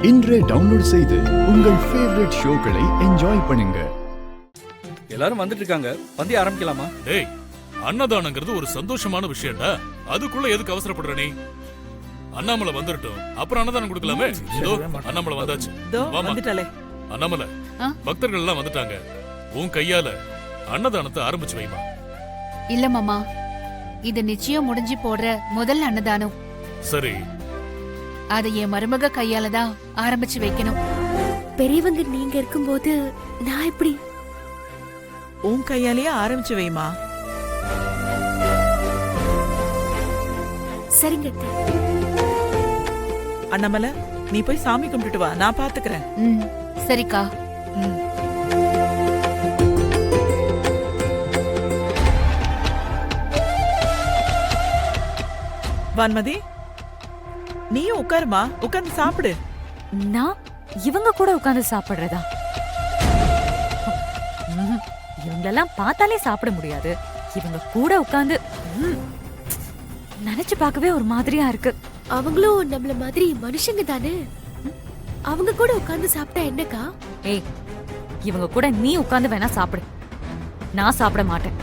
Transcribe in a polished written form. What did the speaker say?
இன்றே டவுன்லோட் செய்து உங்கள் ஃபேவரட் ஷோக்களை என்ஜாய் பண்ணுங்க. எல்லாரும் வந்துட்டு இருக்காங்க, பந்தி ஆரம்பிக்கலாமா? டேய், அன்னதானங்கிறது ஒரு சந்தோஷமான விஷயம்டா. அதுக்குள்ள எதுக்கு அவசரப்படுற நீ? அண்ணாமலை வந்துட்டோம், அப்புறம் அன்னதானம் கொடுக்கலாமே. இதோ அண்ணாமலை வந்தாச்சு. வந்துட்டாலே. அண்ணாமலை, பக்தர்கள் எல்லாம் வந்துட்டாங்க. உன் கையால அன்னதானத்தை ஆரம்பிச்சு வைமா. இல்ல மாமா, இது நிச்சயம் முடிஞ்சு போடுற முதல் அன்னதானம். சரி, அதை என் மருமக கையால தான் ஆரம்பிச்சு வைக்கணும். பெரியவங்க நீங்க இருக்கும்போது நான் எப்படி? உன் கையாலேயே ஆரம்பிச்சு வைமா. சரிங்க. அண்ணாமலை, நீ போய் சாமி கும்பிட்டுட்டு வா, நான் பாத்துக்கிறேன். சரிக்கா. வான்மதி, நீயும் உட்காருமா, உட்கார்ந்து சாப்பிடு. நான் இவங்க கூட உட்கார்ந்து சாப்பிடுறதா? இவங்களெல்லாம் பார்த்தாலே சாப்பிட முடியாது. இவங்க கூட உட்கார்ந்து நினைச்சு பார்க்கவே ஒரு மாதிரியா இருக்கு. அவங்களும் நம்மள மாதிரி மனுஷங்க தானே. அவங்க கூட உட்கார்ந்து சாப்பிட்டா என்னக்கா? ஏய், இவங்க கூட நீ உட்கார்ந்து வேணா சாப்பிடு, நான் சாப்பிட மாட்டேன்.